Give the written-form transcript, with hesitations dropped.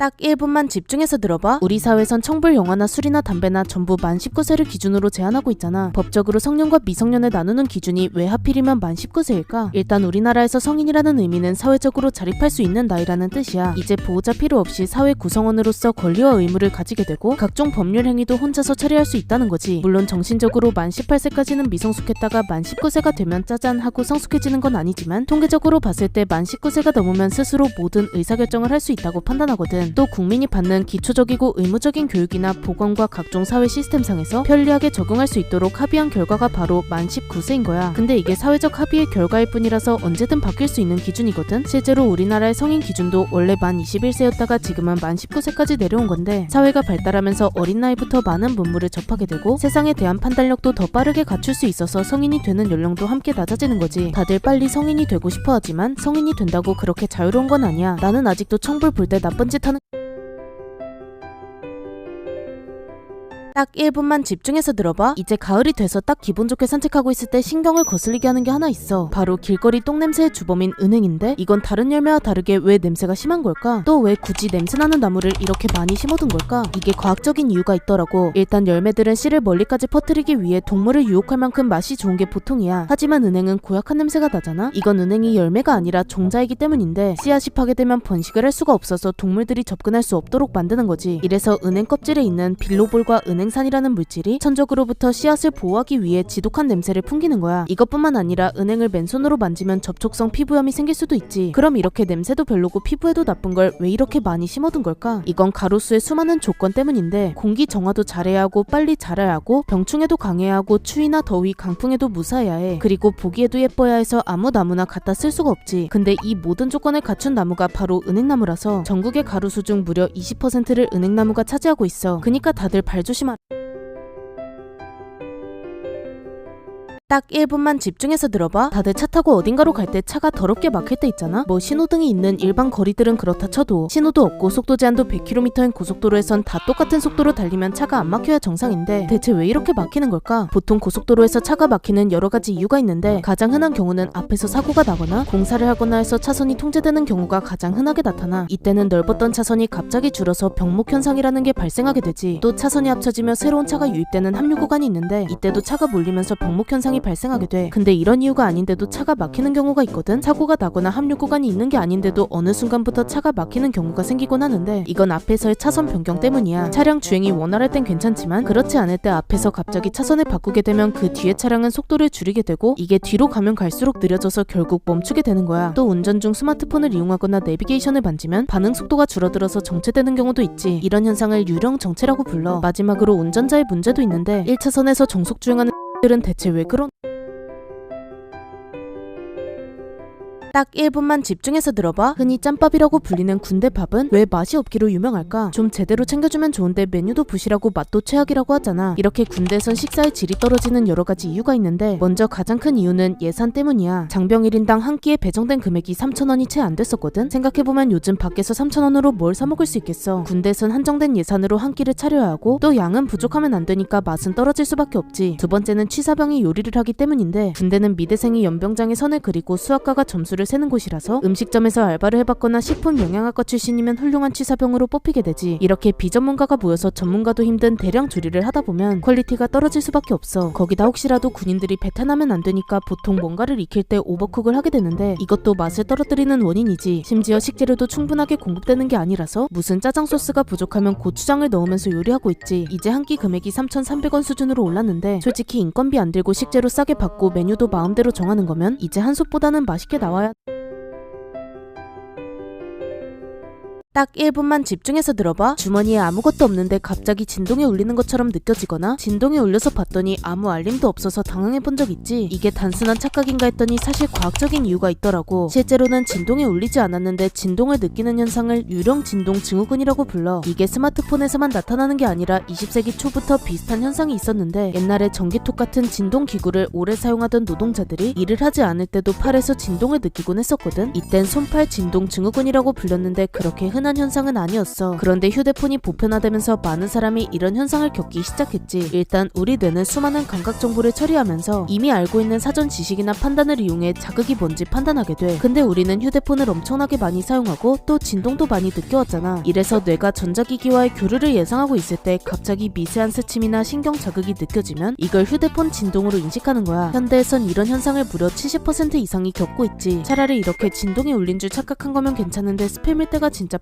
딱 1분만 집중해서 들어봐. 우리 사회에선 청불 영화나 술이나 담배나 전부 만 19세를 기준으로 제한하고 있잖아. 법적으로 성년과 미성년을 나누는 기준이 왜 하필이면 만 19세일까? 일단 우리나라에서 성인이라는 의미는 사회적으로 자립할 수 있는 나이라는 뜻이야. 이제 보호자 필요 없이 사회 구성원으로서 권리와 의무를 가지게 되고 각종 법률 행위도 혼자서 처리할 수 있다는 거지. 물론 정신적으로 만 18세까지는 미성숙했다가 만 19세가 되면 짜잔 하고 성숙해지는 건 아니지만 통계적으로 봤을 때 만 19세가 넘으면 스스로 모든 의사결정을 할 수 있다고 판단하거든. 또 국민이 받는 기초적이고 의무적인 교육이나 보건과 각종 사회 시스템상에서 편리하게 적응할 수 있도록 합의한 결과가 바로 만 19세인 거야. 근데 이게 사회적 합의의 결과일 뿐이라서 언제든 바뀔 수 있는 기준이거든. 실제로 우리나라의 성인 기준도 원래 만 21세였다가 지금은 만 19세까지 내려온 건데, 사회가 발달하면서 어린 나이부터 많은 문물을 접하게 되고 세상에 대한 판단력도 더 빠르게 갖출 수 있어서 성인이 되는 연령도 함께 낮아지는 거지. 다들 빨리 성인이 되고 싶어 하지만 성인이 된다고 그렇게 자유로운 건 아니야. 나는 아직도 청불 볼 때 나쁜 짓 하는 딱 1분만 집중해서 들어봐. 이제 가을이 돼서 딱 기분 좋게 산책하고 있을 때 신경을 거슬리게 하는 게 하나 있어. 바로 길거리 똥냄새의 주범인 은행인데, 이건 다른 열매와 다르게 왜 냄새가 심한 걸까? 또 왜 굳이 냄새나는 나무를 이렇게 많이 심어둔 걸까? 이게 과학적인 이유가 있더라고. 일단 열매들은 씨를 멀리까지 퍼뜨리기 위해 동물을 유혹할 만큼 맛이 좋은 게 보통이야. 하지만 은행은 고약한 냄새가 나잖아? 이건 은행이 열매가 아니라 종자이기 때문인데, 씨앗이 파괴되면 번식을 할 수가 없어서 동물들이 접근할 수 없도록 만드는 거지. 이래서 은행 껍질에 있는 빌로볼과 은행산이라는 물질이 천적으로부터 씨앗을 보호하기 위해 지독한 냄새를 풍기는 거야. 이것뿐만 아니라 은행을 맨손으로 만지면 접촉성 피부염이 생길 수도 있지. 그럼 이렇게 냄새도 별로고 피부에도 나쁜 걸 왜 이렇게 많이 심어둔 걸까? 이건 가로수의 수많은 조건 때문인데, 공기 정화도 잘해야 하고 빨리 자라야 하고 병충해도 강해야 하고 추위나 더위 강풍에도 무사해야 해. 그리고 보기에도 예뻐야 해서 아무 나무나 갖다 쓸 수가 없지. 근데 이 모든 조건을 갖춘 나무가 바로 은행나무라서 전국의 가로수 중 무려 20%를 은행나무가 차지하고 있어. 그니까 다들 발 조심하라. 딱 1분만 집중해서 들어봐. 다들 차 타고 어딘가로 갈 때 차가 더럽게 막힐 때 있잖아? 뭐 신호등이 있는 일반 거리들은 그렇다 쳐도 신호도 없고 속도 제한도 100km인 고속도로에선 다 똑같은 속도로 달리면 차가 안 막혀야 정상인데 대체 왜 이렇게 막히는 걸까? 보통 고속도로에서 차가 막히는 여러 가지 이유가 있는데, 가장 흔한 경우는 앞에서 사고가 나거나 공사를 하거나 해서 차선이 통제되는 경우가 가장 흔하게 나타나. 이때는 넓었던 차선이 갑자기 줄어서 병목 현상이라는 게 발생하게 되지. 또 차선이 합쳐지며 새로운 차가 유입되는 합류 구간이 있는데, 이때도 차가 몰리면서 병목 현상이 발생하게 돼. 근데 이런 이유가 아닌데도 차가 막히는 경우가 있거든. 사고가 나거나 합류 구간이 있는 게 아닌데도 어느 순간부터 차가 막히는 경우가 생기곤 하는데, 이건 앞에서의 차선 변경 때문이야. 차량 주행이 원활할 땐 괜찮지만 그렇지 않을 때 앞에서 갑자기 차선을 바꾸게 되면 그 뒤에 차량은 속도를 줄이게 되고, 이게 뒤로 가면 갈수록 느려져서 결국 멈추게 되는 거야. 또 운전 중 스마트폰을 이용하거나 내비게이션을 만지면 반응 속도가 줄어들어서 정체되는 경우도 있지. 이런 현상을 유령 정체라고 불러. 마지막으로 운전자의 문제도 있는데, 1차선에서 정속 주행하는 들은 대체 왜 그런? 딱 1분만 집중해서 들어봐. 흔히 짬밥이라고 불리는 군대밥은 왜 맛이 없기로 유명할까? 좀 제대로 챙겨주면 좋은데 메뉴도 부실하고 맛도 최악이라고 하잖아. 이렇게 군대에선 식사의 질이 떨어지는 여러 가지 이유가 있는데, 먼저 가장 큰 이유는 예산 때문이야. 장병 1인당 한 끼에 배정된 금액이 3,000원이 채 안 됐었거든. 생각해보면 요즘 밖에서 3,000원으로 뭘 사 먹을 수 있겠어. 군대에선 한정된 예산으로 한 끼를 차려야 하고, 또 양은 부족하면 안 되니까 맛은 떨어질 수밖에 없지. 두 번째는 취사병이 요리를 하기 때문인데, 군대는 미대생이 연병장에 선을 그리고 수학과가 점수를 세는 곳이라서 음식점에서 알바를 해봤거나 식품 영양학과 출신이면 훌륭한 취사병으로 뽑히게 되지. 이렇게 비전문가가 모여서 전문가도 힘든 대량 조리를 하다 보면 퀄리티가 떨어질 수밖에 없어. 거기다 혹시라도 군인들이 배탈나면 안 되니까 보통 뭔가를 익힐 때 오버쿡을 하게 되는데, 이것도 맛을 떨어뜨리는 원인이지. 심지어 식재료도 충분하게 공급되는 게 아니라서 무슨 짜장 소스가 부족하면 고추장을 넣으면서 요리하고 있지. 이제 한 끼 금액이 3,300원 수준으로 올랐는데, 솔직히 인건비 안 들고 식재료 싸게 받고 메뉴도 마음대로 정하는 거면 이제 한솥보다는 맛있게 나와야. 딱 1분만 집중해서 들어봐. 주머니에 아무것도 없는데 갑자기 진동이 울리는 것처럼 느껴지거나, 진동이 울려서 봤더니 아무 알림도 없어서 당황해본 적 있지. 이게 단순한 착각인가 했더니 사실 과학적인 이유가 있더라고. 실제로는 진동이 울리지 않았는데 진동을 느끼는 현상을 유령 진동 증후군이라고 불러. 이게 스마트폰에서만 나타나는 게 아니라 20세기 초부터 비슷한 현상이 있었는데, 옛날에 전기톱 같은 진동 기구를 오래 사용하던 노동자들이 일을 하지 않을 때도 팔에서 진동을 느끼곤 했었거든. 이땐 손팔 진동 증후군이라고 불렸는데, 그렇게 흔한 흔한 현상은 아니었어. 그런데 휴대폰이 보편화되면서 많은 사람이 이런 현상을 겪기 시작했지. 일단 우리 뇌는 수많은 감각 정보를 처리하면서 이미 알고 있는 사전 지식이나 판단을 이용해 자극이 뭔지 판단하게 돼. 근데 우리는 휴대폰을 엄청나게 많이 사용하고 또 진동도 많이 느껴왔잖아. 이래서 뇌가 전자기기와의 교류를 예상하고 있을 때 갑자기 미세한 스침이나 신경 자극이 느껴지면 이걸 휴대폰 진동으로 인식하는 거야. 현대에선 이런 현상을 무려 70% 이상이 겪고 있지. 차라리 이렇게 진동이 울린 줄 착각한 거면 괜찮은데 스팸일 때가 진짜